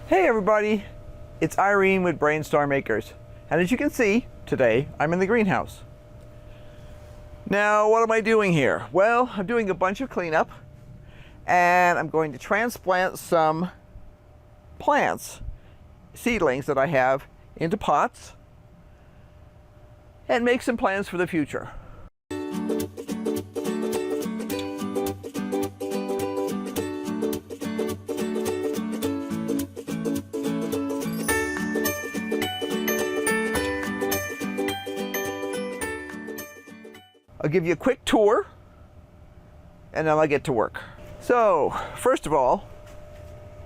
Hey everybody, it's Irene with BrainStormAcres, and as you can see, today I'm in the greenhouse. Now, what am I doing here? Well, I'm doing a bunch of cleanup, and I'm going to transplant some plants, seedlings that I have, into pots, and make some plans for the future. I'll give you a quick tour and then I'll get to work. So, first of all,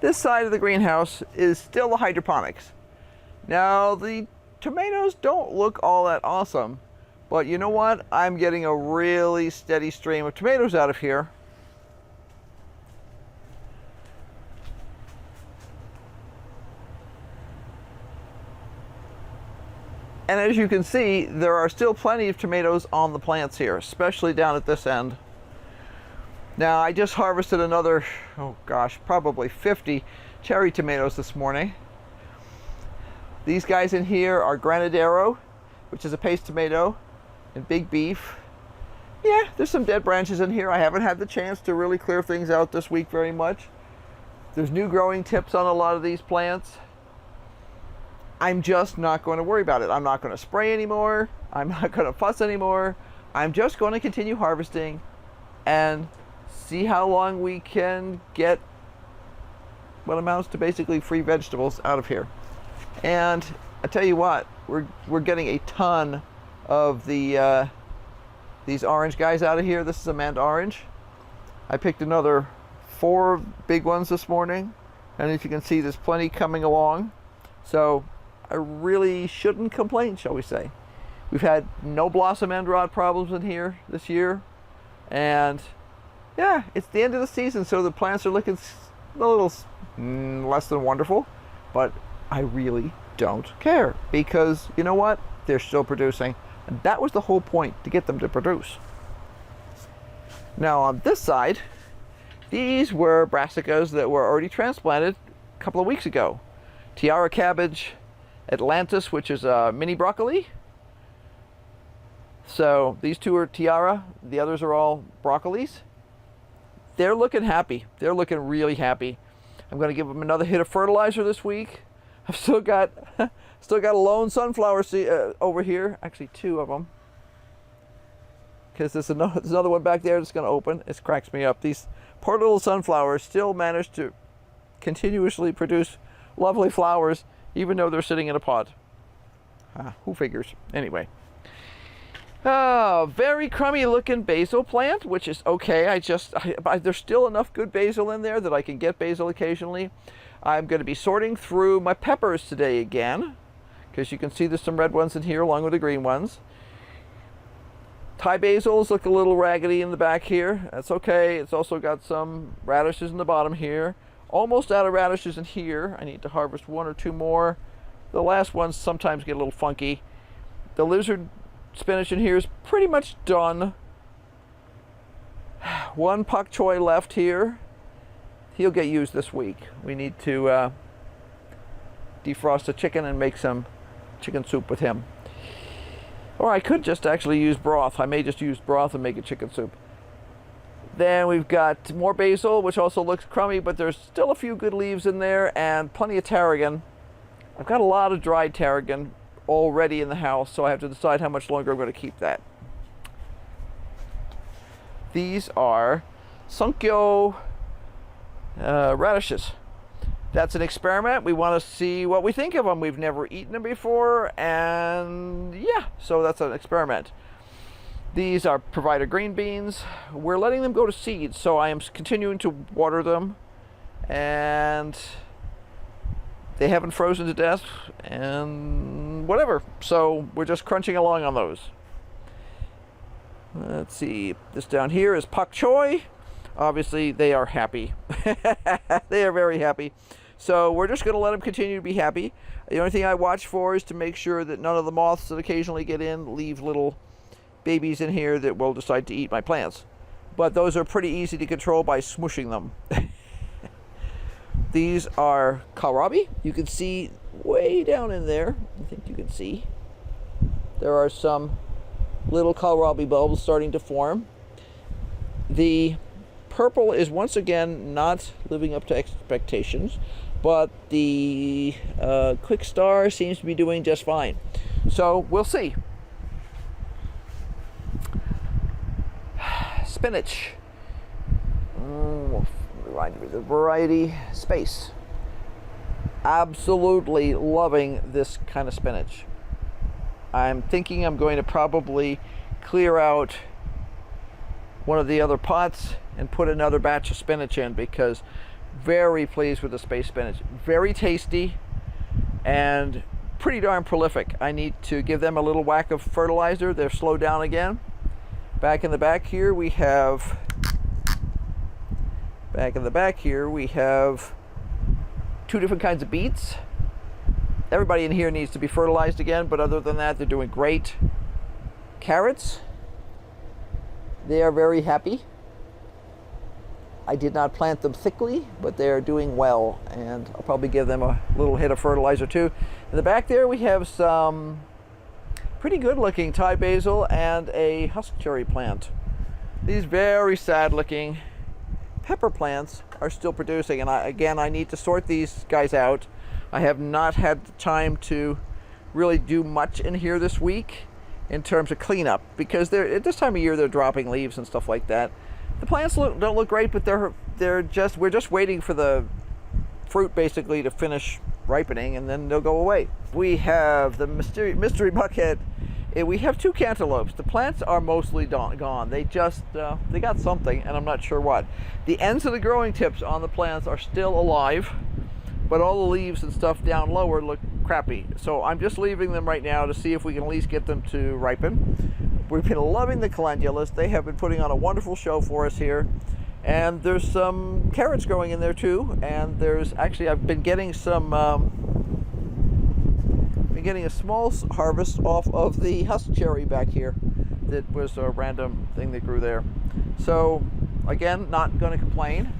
this side of the greenhouse is still the hydroponics. Now, the tomatoes don't look all that awesome, but you know what? I'm getting a really steady stream of tomatoes out of here. And as you can see, there are still plenty of tomatoes on the plants here, especially down at this end. Now, I just harvested another, oh gosh, probably 50 cherry tomatoes this morning. These guys in here are Granadero, which is a paste tomato, and Big Beef. Yeah, there's some dead branches in here. I haven't had the chance to really clear things out this week very much. There's new growing tips on a lot of these plants. I'm just not going to worry about it. I'm not going to spray anymore. I'm not going to fuss anymore. I'm just going to continue harvesting and see how long we can get what amounts to basically free vegetables out of here. And I tell you what, we're getting a ton of the these orange guys out of here. This is a Mand orange. I picked another 4 big ones this morning, and as you can see, there's plenty coming along. So I really shouldn't complain, shall we say. We've had no blossom end rot problems in here this year. And yeah, it's the end of the season, so the plants are looking a little less than wonderful. But I really don't care, because you know what? They're still producing. And that was the whole point, to get them to produce. Now on this side, these were brassicas that were already transplanted a couple of weeks ago. Tiara cabbage, Atlantis, which is a mini broccoli. So these two are Tiara, the others are all broccolis. They're looking happy. They're looking really happy. I'm going to give them another hit of fertilizer this week. I've still got a lone sunflower seed over here, actually 2 of them. Because there's another one back there that's going to open. It cracks me up. These poor little sunflowers still manage to continuously produce lovely flowers, even though they're sitting in a pot. Who figures? Anyway. Very crummy looking basil plant, which is okay. There's still enough good basil in there that I can get basil occasionally. I'm going to be sorting through my peppers today again, because you can see there's some red ones in here along with the green ones. Thai basils look a little raggedy in the back here. That's okay. It's also got some radishes in the bottom here. Almost out of radishes in here. I need to harvest 1 or 2 more. The last ones sometimes get a little funky. The lizard spinach in here is pretty much done. 1 pak choi left here. He'll get used this week. We need to defrost a chicken and make some chicken soup with him. Or I could just actually use broth. I may just use broth and make a chicken soup. Then we've got more basil, which also looks crummy, but there's still a few good leaves in there, and plenty of tarragon. I've got a lot of dried tarragon already in the house, so I have to decide how much longer I'm going to keep that. These are Sunkyo radishes. That's an experiment. We want to see what we think of them. We've never eaten them before, and yeah, so that's an experiment. These are Provider green beans. We're letting them go to seed, so I am continuing to water them, and they haven't frozen to death and whatever. So we're just crunching along on those. Let's see. This down here is pak choi. Obviously, they are happy. They are very happy. So we're just going to let them continue to be happy. The only thing I watch for is to make sure that none of the moths that occasionally get in leave little babies in here that will decide to eat my plants. But those are pretty easy to control by smushing them. These are kohlrabi. You can see way down in there, I think you can see, there are some little kohlrabi bulbs starting to form. The purple is once again not living up to expectations, but the quick star seems to be doing just fine. So we'll see. Spinach. Remind me the variety. Space. Absolutely loving this kind of spinach. I'm thinking I'm going to probably clear out one of the other pots and put another batch of spinach in, because very pleased with the space spinach. Very tasty and pretty darn prolific. I need to give them a little whack of fertilizer. They're slowed down again. Back in the back here we have two different kinds of beets. Everybody in here needs to be fertilized again, but other than that, they're doing great. Carrots, they are very happy. I did not plant them thickly, but they are doing well, and I'll probably give them a little hit of fertilizer too. In the back there, we have some pretty good looking Thai basil and a husk cherry plant. These very sad looking pepper plants are still producing, and I need to sort these guys out. I have not had the time to really do much in here this week in terms of cleanup, because at this time of year they're dropping leaves and stuff like that. The plants don't look great, but we're just waiting for the fruit basically to finish ripening, and then they'll go away. We have the mystery buckhead. We have two cantaloupes. The plants are mostly gone. They got something, and I'm not sure what. The ends of the growing tips on the plants are still alive, but all the leaves and stuff down lower look crappy. So I'm just leaving them right now to see if we can at least get them to ripen. We've been loving the calendulas. They have been putting on a wonderful show for us here. And there's some carrots growing in there too. And there's actually, I've been getting some, a small harvest off of the husk cherry back here. That was a random thing that grew there. So again, not going to complain.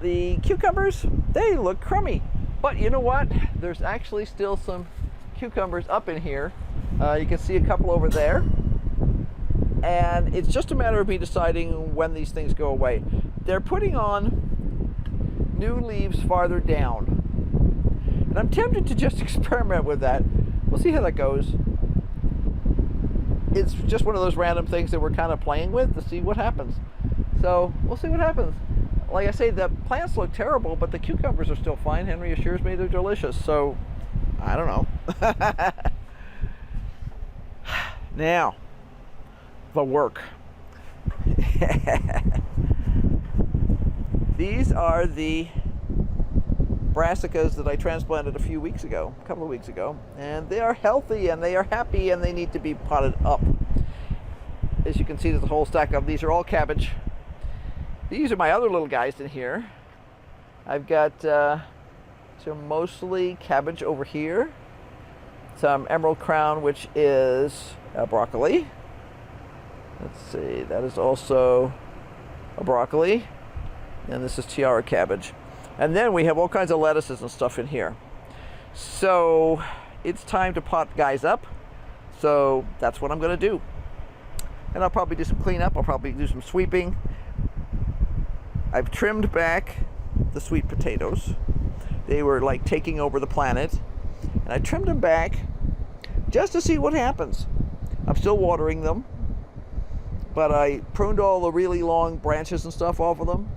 The cucumbers, they look crummy. But you know what? There's actually still some cucumbers up in here. You can see a couple over there. And it's just a matter of me deciding when these things go away. They're putting on new leaves farther down. And I'm tempted to just experiment with that. We'll see how that goes. It's just one of those random things that we're kind of playing with to see what happens. So we'll see what happens. Like I say, the plants look terrible, but the cucumbers are still fine. Henry assures me they're delicious. So I don't know. Now, the work. These are the brassicas that I transplanted a couple of weeks ago, and they are healthy and they are happy, and they need to be potted up. As you can see, there's a whole stack of these. Are all cabbage. These are my other little guys in here. I've got some mostly cabbage over here, some emerald crown, which is broccoli. Let's see, that is also a broccoli, and this is tiara cabbage. And then we have all kinds of lettuces and stuff in here. So it's time to pot guys up. So that's what I'm going to do. And I'll probably do some cleanup. I'll probably do some sweeping. I've trimmed back the sweet potatoes. They were like taking over the planet. And I trimmed them back just to see what happens. I'm still watering them, but I pruned all the really long branches and stuff off of them.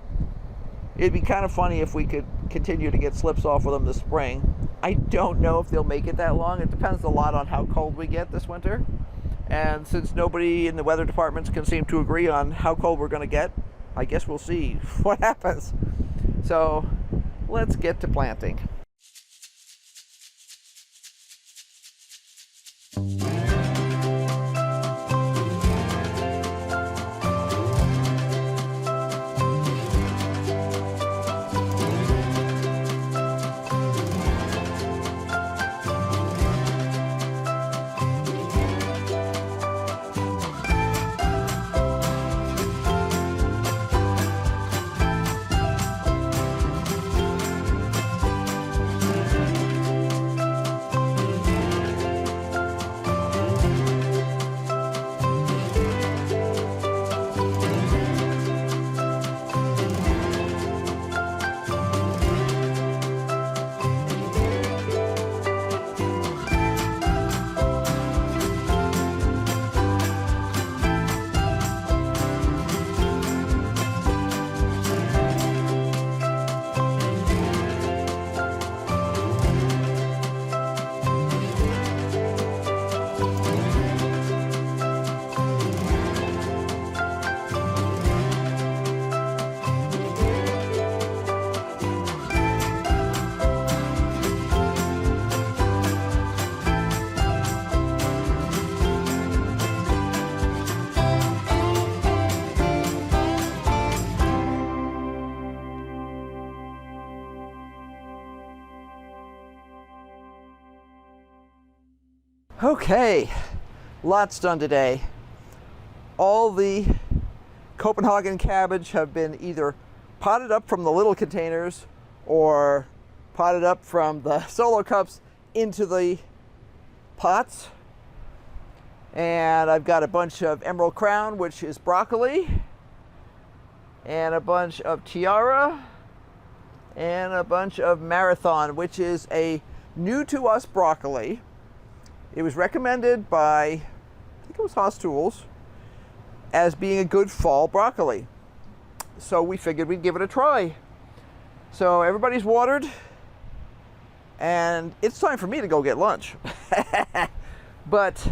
It'd be kind of funny if we could continue to get slips off of them this spring. I don't know if they'll make it that long. It depends a lot on how cold we get this winter. And since nobody in the weather departments can seem to agree on how cold we're going to get, I guess we'll see what happens. So let's get to planting. Okay, lots done today. All the Copenhagen cabbage have been either potted up from the little containers or potted up from the solo cups into the pots. And I've got a bunch of Emerald Crown, which is broccoli, and a bunch of Tiara, and a bunch of Marathon, which is a new to us broccoli. It was recommended by, I think it was Haas Tools, as being a good fall broccoli. So we figured we'd give it a try. So everybody's watered, and it's time for me to go get lunch. But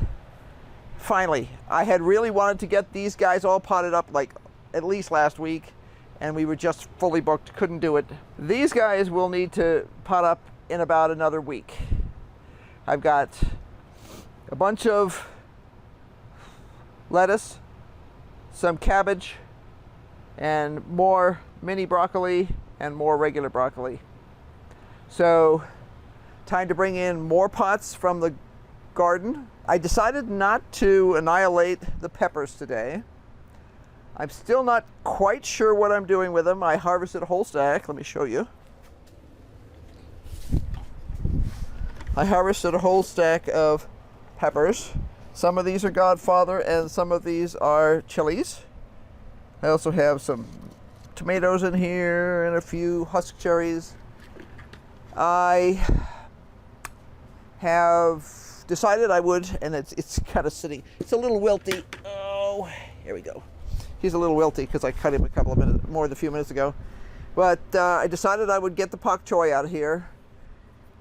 finally, I had really wanted to get these guys all potted up like at least last week, and we were just fully booked, couldn't do it. These guys will need to pot up in about another week. I've got a bunch of lettuce, some cabbage, and more mini broccoli and more regular broccoli. So time to bring in more pots from the garden. I decided not to annihilate the peppers today. I'm still not quite sure what I'm doing with them. I harvested a whole stack. Let me show you. I harvested a whole stack of peppers. Some of these are Godfather and some of these are chilies. I also have some tomatoes in here and a few husk cherries. I have decided I would, and it's kind of sitting, it's a little wilty. Oh, here we go. He's a little wilty because I cut him a couple of minutes, more than a few minutes ago. But I decided I would get the pak choi out of here.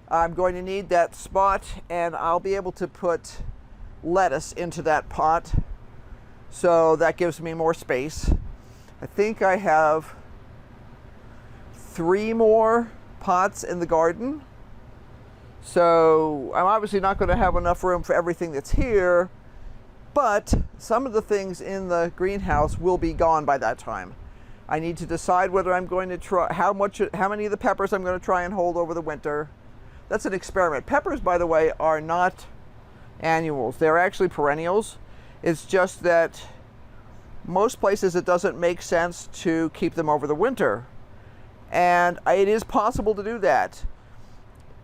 I'm going to need that spot, and I'll be able to put lettuce into that pot. So that gives me more space. I think I have 3 more pots in the garden. So I'm obviously not going to have enough room for everything that's here, but some of the things in the greenhouse will be gone by that time. I need to decide whether I'm going to try, how many of the peppers I'm going to try and hold over the winter. That's an experiment. Peppers, by the way, are not annuals. They're actually perennials. It's just that most places it doesn't make sense to keep them over the winter. And it is possible to do that.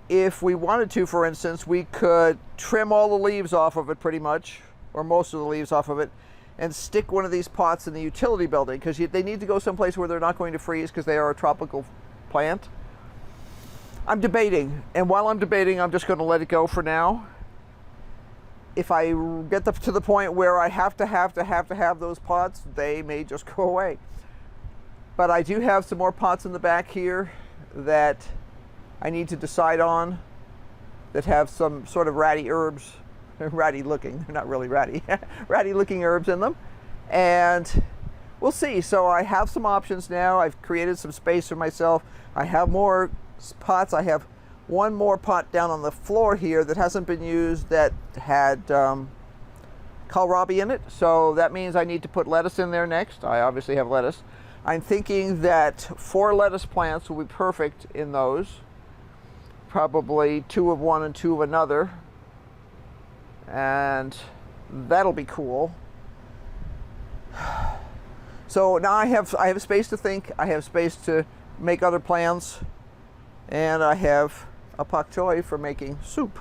If we wanted to, for instance, we could trim all the leaves off of it pretty much, or most of the leaves off of it, and stick one of these pots in the utility building, because they need to go someplace where they're not going to freeze because they are a tropical plant. I'm debating, and while I'm debating, I'm just going to let it go for now. If I get to the point where I have to have those pots, they may just go away. But I do have some more pots in the back here that I need to decide on, that have some sort of ratty herbs, ratty looking, they're not really ratty, ratty looking herbs in them. And we'll see. So I have some options now. I've created some space for myself. I have more pots. I have one more pot down on the floor here that hasn't been used that had kohlrabi in it. So that means I need to put lettuce in there next. I obviously have lettuce. I'm thinking that 4 lettuce plants will be perfect in those. Probably 2 of one and 2 of another. And that'll be cool. So now I have space to think. I have space to make other plans. And I have a pak choi for making soup.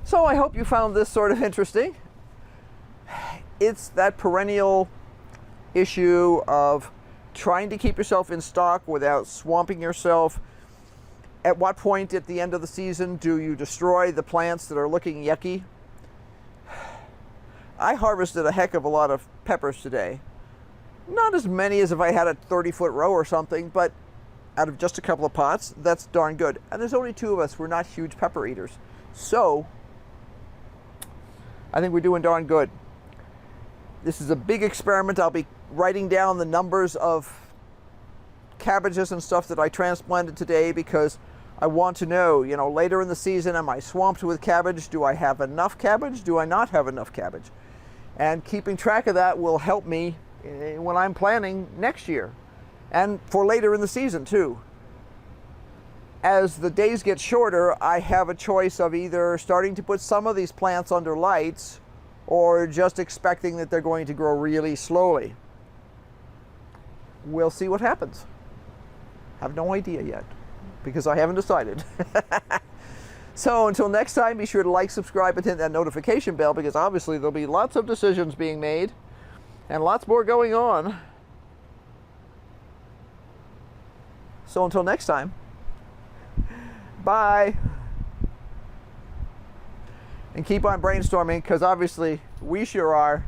So I hope you found this sort of interesting. It's that perennial issue of trying to keep yourself in stock without swamping yourself. At what point at the end of the season do you destroy the plants that are looking yucky? I harvested a heck of a lot of peppers today. Not as many as if I had a 30-foot row or something, but out of just a couple of pots, that's darn good. And there's only 2 of us. We're not huge pepper eaters. So I think we're doing darn good. This is a big experiment. I'll be writing down the numbers of cabbages and stuff that I transplanted today, because I want to know, later in the season, am I swamped with cabbage? Do I have enough cabbage? Do I not have enough cabbage? And keeping track of that will help me when I'm planning next year, and for later in the season too. as the days get shorter, I have a choice of either starting to put some of these plants under lights or just expecting that they're going to grow really slowly. We'll see what happens. Have no idea yet because I haven't decided. So until next time, be sure to like, subscribe, and hit that notification bell because obviously there'll be lots of decisions being made and lots more going on. So until next time, bye. And keep on brainstorming because obviously we sure are.